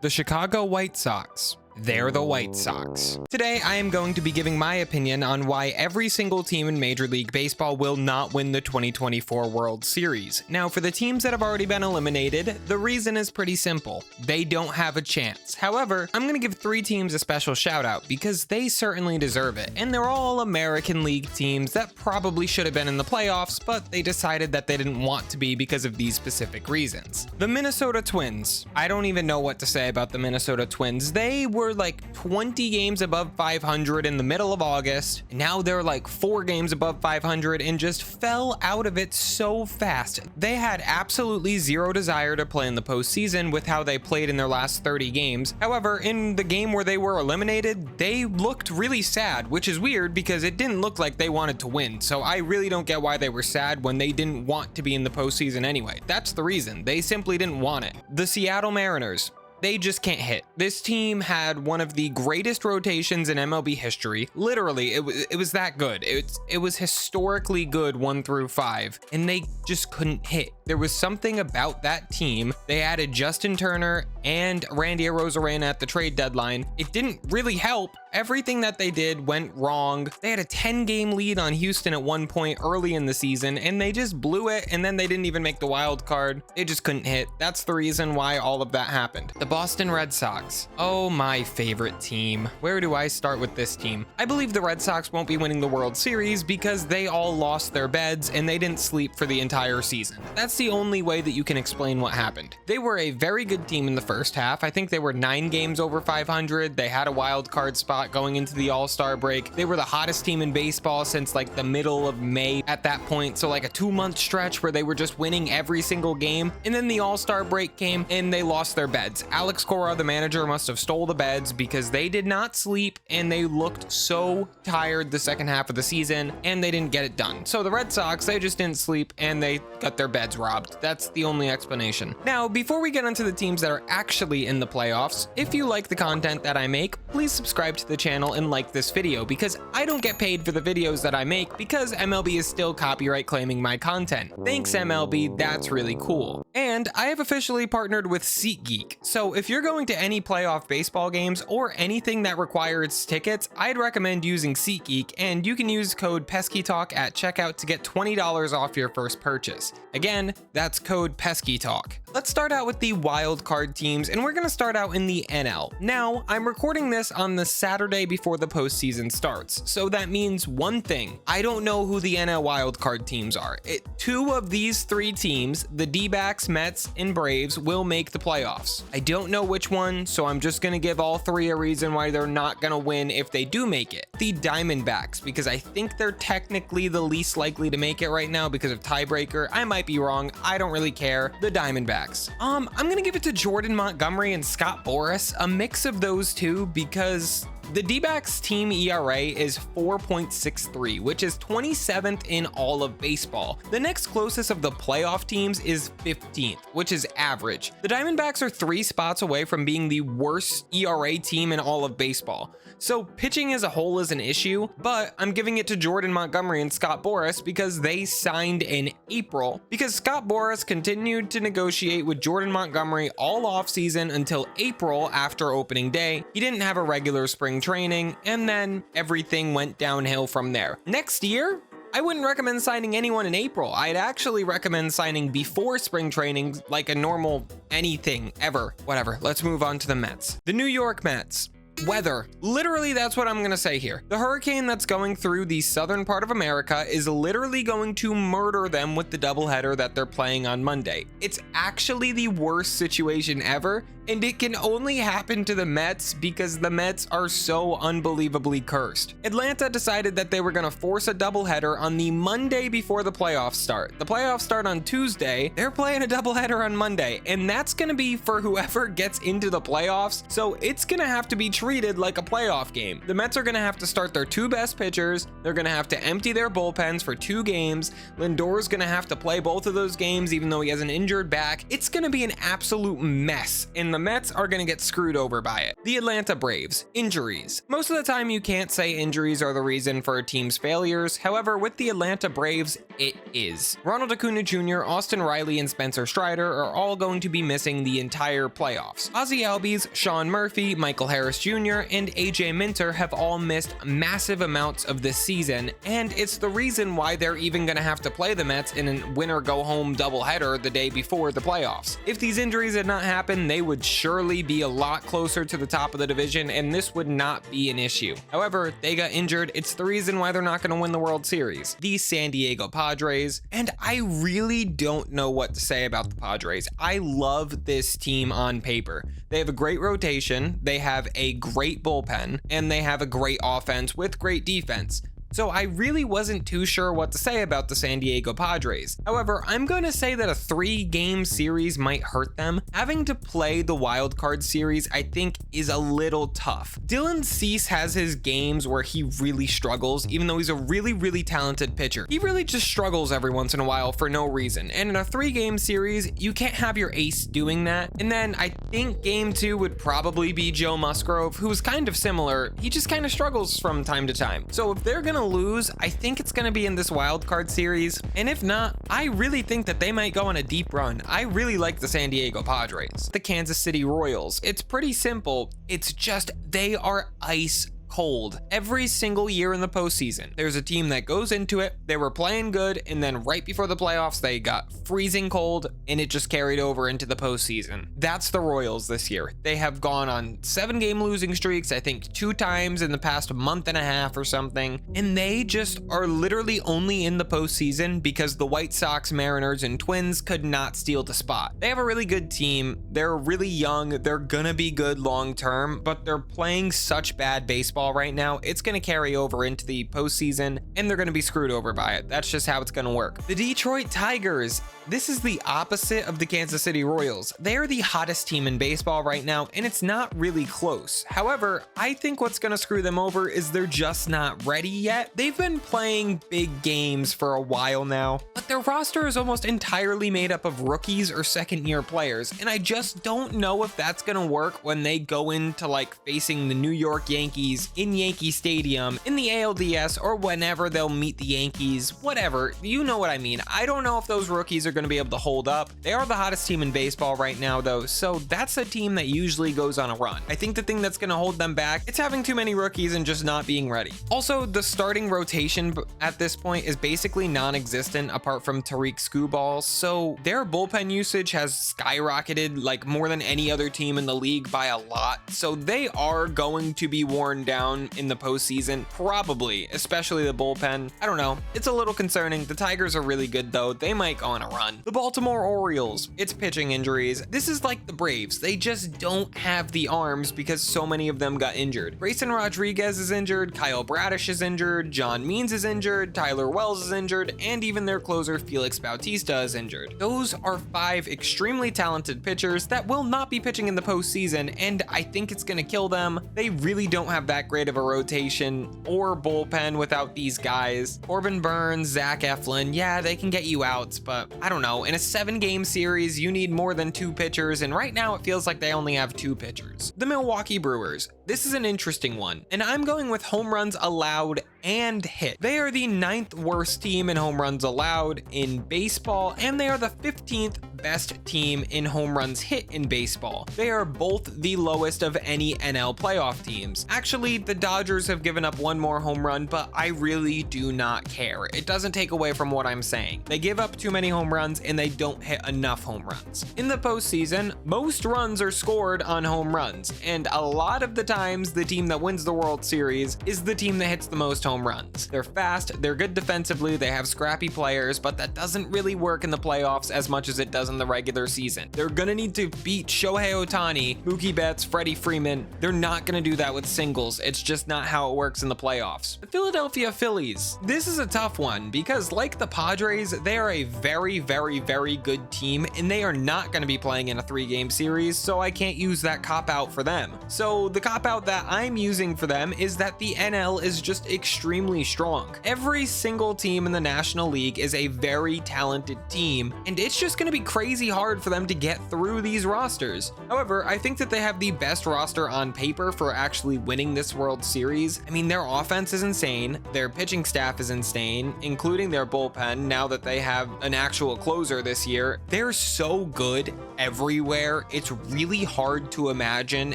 The Chicago White Sox. They're the White Sox. Today, I am going to be giving my opinion on why every single team in Major League Baseball will not win the 2024 World Series. Now, for the teams that have already been eliminated, the reason is pretty simple. They don't have a chance. However, I'm going to give 3 teams a special shout out because they certainly deserve it. And they're all American League teams that probably should have been in the playoffs, but they decided that they didn't want to be because of these specific reasons. The Minnesota Twins. I don't even know what to say about the Minnesota Twins. They were like 20 games above 500 in the middle of August. Now they're like 4 games above 500 and just fell out of it so fast. They had absolutely zero desire to play in the postseason with how they played in their last 30 games. However, in the game where they were eliminated, they looked really sad, which is weird because it didn't look like they wanted to win. So I really don't get why they were sad when they didn't want to be in the postseason anyway. That's the reason. They simply didn't want it. The Seattle Mariners. They just can't hit. This team had one of the greatest rotations in MLB history. Literally, it was that good. It was historically good 1 through 5, and they just couldn't hit. There was something about that team. They added Justin Turner and Randy Arozarena at the trade deadline. It didn't really help. Everything that they did went wrong. They had a 10-game lead on Houston at one point early in the season, and they just blew it, and then they didn't even make the wild card. They just couldn't hit. That's the reason why all of that happened. The Boston Red Sox. Oh, my favorite team. Where do I start with this team? I believe the Red Sox won't be winning the World Series because they all lost their beds and they didn't sleep for the entire season. That's the only way that you can explain what happened. They were a very good team in the first half. I think they were 9 games over 500. They had a wild card spot going into the All-Star break. They were the hottest team in baseball since like the middle of May at that point. So like a 2-month stretch where they were just winning every single game. And then the All-Star break came and they lost their beds. Alex Cora, the manager, must have stole the beds because they did not sleep and they looked so tired the second half of the season and they didn't get it done. So the Red Sox, they just didn't sleep and they got their beds robbed. That's the only explanation. Now, before we get into the teams that are actually in the playoffs, if you like the content that I make, please subscribe to the channel and like this video because I don't get paid for the videos that I make because MLB is still copyright claiming my content. Thanks, MLB, that's really cool. And I have officially partnered with SeatGeek. So if you're going to any playoff baseball games or anything that requires tickets, I'd recommend using SeatGeek, and you can use code PESKYTALK at checkout to get $20 off your first purchase. Again, that's code PESKYTALK. Let's start out with the wild card teams, and we're going to start out in the NL. Now, I'm recording this on the Saturday before the postseason starts, so that means one thing. I don't know who the NL wild card teams are. 2 of these 3 teams, the D-backs, Mets, and Braves, will make the playoffs. I don't know which one, so I'm just going to give all 3 a reason why they're not going to win if they do make it. The Diamondbacks, because I think they're technically the least likely to make it right now because of tiebreaker. I might be wrong. I don't really care. The Diamondbacks. I'm going to give it to Jordan Montgomery and Scott Boras, a mix of those two because the D-backs team ERA is 4.63, which is 27th in all of baseball. The next closest of the playoff teams is 15th, which is average. The Diamondbacks are 3 spots away from being the worst ERA team in all of baseball. So pitching as a whole is an issue, but I'm giving it to Jordan Montgomery and Scott Boras because they signed in April, because Scott Boras continued to negotiate with Jordan Montgomery all offseason until April after opening day. He didn't have a regular spring training, and then everything went downhill from there. Next year, I wouldn't recommend signing anyone in April. I'd actually recommend signing before spring training, like a normal anything ever. Whatever, let's move on to the Mets. The New York Mets. Weather. Literally, that's what I'm going to say here. The hurricane that's going through the southern part of America is literally going to murder them with the doubleheader that they're playing on Monday. It's actually the worst situation ever, and it can only happen to the Mets because the Mets are so unbelievably cursed. Atlanta decided that they were going to force a doubleheader on the Monday before the playoffs start. The playoffs start on Tuesday. They're playing a doubleheader on Monday, and that's going to be for whoever gets into the playoffs, so it's going to have to be treated like a playoff game. The Mets are going to have to start their 2 best pitchers. They're going to have to empty their bullpens for 2 games. Lindor's going to have to play both of those games even though he has an injured back. It's going to be an absolute mess in and the Mets are going to get screwed over by it. The Atlanta Braves, injuries. Most of the time you can't say injuries are the reason for a team's failures. However, with the Atlanta Braves, it is. Ronald Acuna Jr., Austin Riley, and Spencer Strider are all going to be missing the entire playoffs. Ozzie Albies, Sean Murphy, Michael Harris Jr., and AJ Minter have all missed massive amounts of this season, and it's the reason why they're even going to have to play the Mets in a winner-go-home doubleheader the day before the playoffs. If these injuries had not happened, they would surely be a lot closer to the top of the division, and this would not be an issue. However, they got injured. It's the reason why they're not going to win the World Series. The San Diego Padres, and I really don't know what to say about the Padres. I love this team on paper. They have a great rotation, they have a great bullpen, and they have a great offense with great defense. So I really wasn't too sure what to say about the San Diego Padres. However, I'm going to say that a 3-game series might hurt them. Having to play the wild card series, I think, is a little tough. Dylan Cease has his games where he really struggles, even though he's a really talented pitcher. He really just struggles every once in a while for no reason. And in a 3-game series, you can't have your ace doing that. And then I think game 2 would probably be Joe Musgrove, who's kind of similar. He just kind of struggles from time to time. So if they're going to lose, I think it's going to be in this wild card series, and if not, I really think that they might go on a deep run. I really like the San Diego Padres. The Kansas City Royals, it's pretty simple. It's just they are ice cold every single year in the postseason. There's a team that goes into it, they were playing good, and then right before the playoffs, they got freezing cold, and it just carried over into the postseason. That's the Royals this year. They have gone on 7-game losing streaks, I think 2 times in the past month and a half or something, and they just are literally only in the postseason because the White Sox, Mariners, and Twins could not steal the spot. They have a really good team. They're really young. They're gonna be good long term, but they're playing such bad baseball right now, it's going to carry over into the postseason, and they're going to be screwed over by it. That's just how it's going to work. The Detroit Tigers. This is the opposite of the Kansas City Royals. They are the hottest team in baseball right now, and it's not really close. However, I think what's going to screw them over is they're just not ready yet. They've been playing big games for a while now, but their roster is almost entirely made up of rookies or second-year players, and I just don't know if that's going to work when they go into like facing the New York Yankees in Yankee Stadium in the ALDS, or whenever they'll meet the Yankees, whatever. You know what I mean. I don't know if those rookies are going to be able to hold up. They are the hottest team in baseball right now though, so that's a team that usually goes on a run. I think the thing that's going to hold them back, it's having too many rookies and just not being ready. Also, the starting rotation at this point is basically non-existent apart from Tariq Skubal, so their bullpen usage has skyrocketed like more than any other team in the league by a lot, so they are going to be worn down in the postseason, probably, especially the bullpen. I don't know. It's a little concerning. The Tigers are really good though. They might go on a run. The Baltimore Orioles, it's pitching injuries. This is like the Braves. They just don't have the arms because so many of them got injured. Grayson Rodriguez is injured, Kyle Bradish is injured, John Means is injured, Tyler Wells is injured, and even their closer Felix Bautista is injured. Those are 5 extremely talented pitchers that will not be pitching in the postseason, and I think it's going to kill them. They really don't have that great of a rotation or bullpen without these guys. Corbin Burns, Zach Eflin, yeah, they can get you outs, but I don't know. In a 7-game series, you need more than 2 pitchers, and right now it feels like they only have 2 pitchers. The Milwaukee Brewers. This is an interesting one, and I'm going with home runs allowed and hit. They are the 9th worst team in home runs allowed in baseball, and they are the 15th best team in home runs hit in baseball. They are both the lowest of any NL playoff teams. Actually, the Dodgers have given up 1 more home run, but I really do not care. It doesn't take away from what I'm saying. They give up too many home runs and they don't hit enough home runs. In the postseason, most runs are scored on home runs, and a lot of the times the team that wins the World Series is the team that hits the most home runs. They're fast, they're good defensively, they have scrappy players, but that doesn't really work in the playoffs as much as it does in the regular season. They're gonna need to beat Shohei Ohtani, Mookie Betts, Freddie Freeman. They're not gonna do that with singles. It's just not how it works in the playoffs. The Philadelphia Phillies. This is a tough one because like the Padres, they are a very good team, and they are not gonna be playing in a 3-game series, so I can't use that cop-out for them. So the cop-out that I'm using for them is that the NL is just extremely extremely strong. Every single team in the National League is a very talented team, and it's just going to be crazy hard for them to get through these rosters. However, I think that they have the best roster on paper for actually winning this World Series. I mean, their offense is insane, their pitching staff is insane, including their bullpen now that they have an actual closer this year. They're so good everywhere. It's really hard to imagine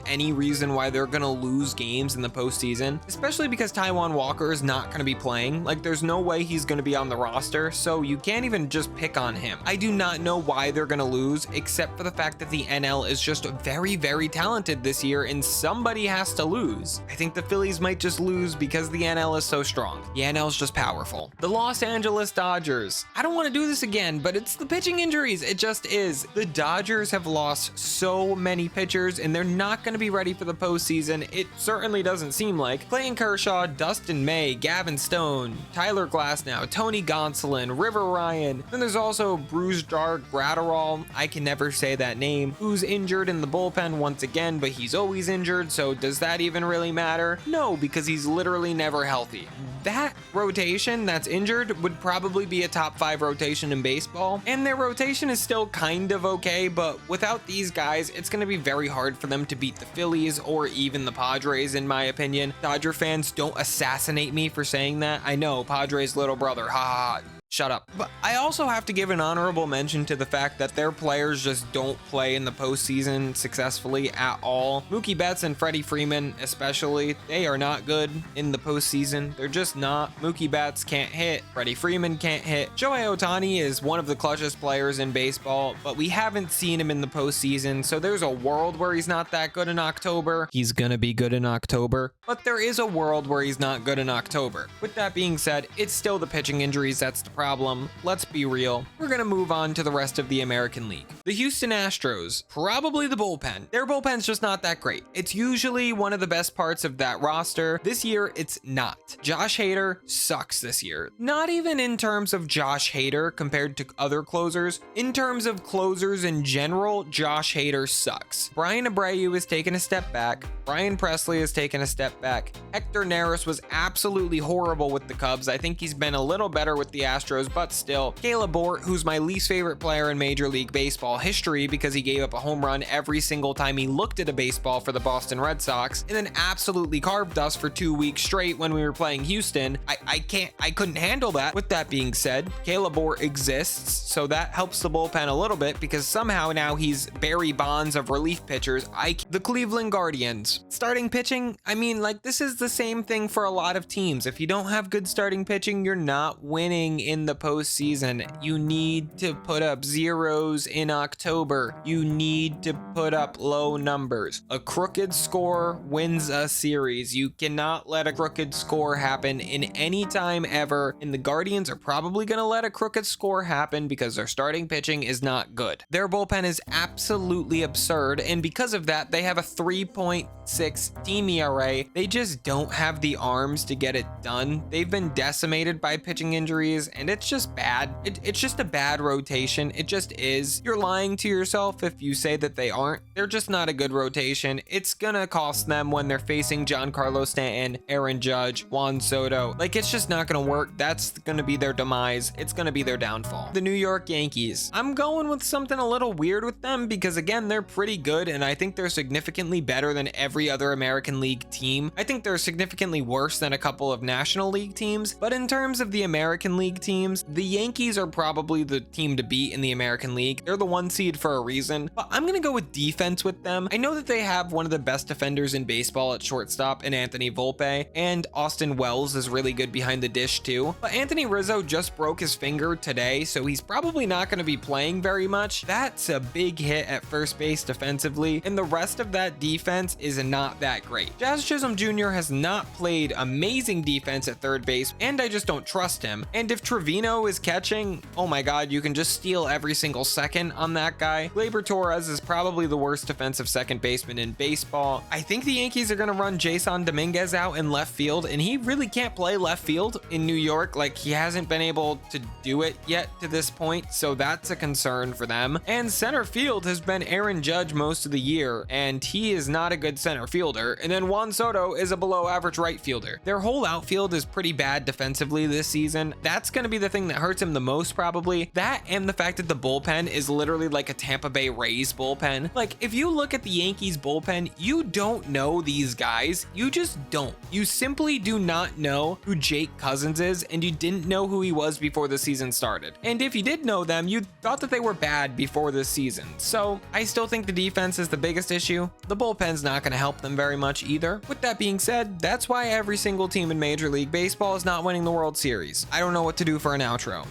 any reason why they're going to lose games in the postseason, especially because Taijuan Walker is not going to be playing. Like, there's no way he's going to be on the roster, so you can't even just pick on him. I do not know why they're going to lose, except for the fact that the NL is just very, very talented this year, and somebody has to lose. I think the Phillies might just lose because the NL is so strong. The NL is just powerful. The Los Angeles Dodgers. I don't want to do this again, but it's the pitching injuries. It just is. The Dodgers have lost so many pitchers, and they're not going to be ready for the postseason. It certainly doesn't seem like. Clayton Kershaw, Dustin May, Gavin Stone, Tyler Glasnow, Tony Gonsolin, River Ryan. Then there's also Brusdar Graterol, I can never say that name, who's injured in the bullpen once again, but he's always injured, so does that even really matter? No, because he's literally never healthy. That rotation that's injured would probably be a top 5 rotation in baseball, and their rotation is still kind of okay, but without these guys, it's going to be very hard for them to beat the Phillies or even the Padres, in my opinion. Dodger fans, don't assassinate me for saying that. I know, Padres' little brother, ha. Shut up. But I also have to give an honorable mention to the fact that their players just don't play in the postseason successfully at all. Mookie Betts and Freddie Freeman especially, they are not good in the postseason. They're just not. Mookie Betts can't hit. Freddie Freeman can't hit. Shohei Ohtani is one of the clutchest players in baseball, but we haven't seen him in the postseason, so there's a world where he's not that good in October. He's gonna be good in October, but there is a world where he's not good in October. With that being said, it's still the pitching injuries that's the problem. Let's be real. We're gonna move on to the rest of the American League. The Houston Astros, probably the bullpen. Their bullpen's just not that great. It's usually one of the best parts of that roster. This year, it's not. Josh Hader sucks this year. Not even in terms of Josh Hader compared to other closers. In terms of closers in general, Josh Hader sucks. Brian Abreu has taken a step back. Brian Presley has taken a step back. Hector Neris was absolutely horrible with the Cubs. I think he's been a little better with the Astros, but still. Caleb Bort, who's my least favorite player in Major League Baseball history because he gave up a home run every single time he looked at a baseball for the Boston Red Sox, and then absolutely carved us for 2 weeks straight when we were playing Houston. I couldn't handle that. With that being said, Caleb Bort exists, so that helps the bullpen a little bit because somehow now he's Barry Bonds of relief pitchers. The Cleveland Guardians. Starting pitching, I mean, like, this is the same thing for a lot of teams. If you don't have good starting pitching, you're not winning in the postseason. You need to put up zeros in October. You need to put up low numbers. A crooked score wins a series. You cannot let a crooked score happen in any time ever, and the Guardians are probably going to let a crooked score happen because their starting pitching is not good. Their bullpen is absolutely absurd, and because of that, they have a 3.6 team ERA. They just don't have the arms to get it done. They've been decimated by pitching injuries, and it's just bad. It's just a bad rotation. It just is. You're lying to yourself if you say that they aren't. They're just not a good rotation. It's gonna cost them when they're facing Giancarlo Stanton, Aaron Judge, Juan Soto. Like, it's just not gonna work. That's gonna be their demise. It's gonna be their downfall. The New York Yankees. I'm going with something a little weird with them because, again, they're pretty good, and I think they're significantly better than every other American League team. I think they're significantly worse than a couple of National League teams, but in terms of the American League teams, the Yankees are probably the team to beat in the American League. They're the 1 seed for a reason, but I'm gonna go with defense with them. I know that they have one of the best defenders in baseball at shortstop in Anthony Volpe, and Austin Wells is really good behind the dish too, but Anthony Rizzo just broke his finger today, so he's probably not going to be playing very much. That's a big hit at first base defensively, and the rest of that defense is not that great. Jazz Chisholm Jr. has not played amazing defense at third base, and I just don't trust him. And if Trevino is catching, oh my god, you can just steal every single second on on that guy. Gleyber Torres is probably the worst defensive second baseman in baseball. I think the Yankees are going to run Jason Dominguez out in left field, and he really can't play left field in New York. Like, he hasn't been able to do it yet to this point, so that's a concern for them. And center field has been Aaron Judge most of the year, and he is not a good center fielder. And then Juan Soto is a below average right fielder. Their whole outfield is pretty bad defensively this season. That's going to be the thing that hurts him the most, probably. That and the fact that the bullpen is literally like a Tampa Bay Rays bullpen. Like, if you look at the Yankees bullpen, you don't know these guys. You just don't. You simply do not know who Jake Cousins is, and you didn't know who he was before the season started. And if you did know them, you thought that they were bad before this season. So I still think the defense is the biggest issue. The bullpen's not going to help them very much either. With that being said, that's why every single team in Major League Baseball is not winning the World Series. I don't know what to do for an outro.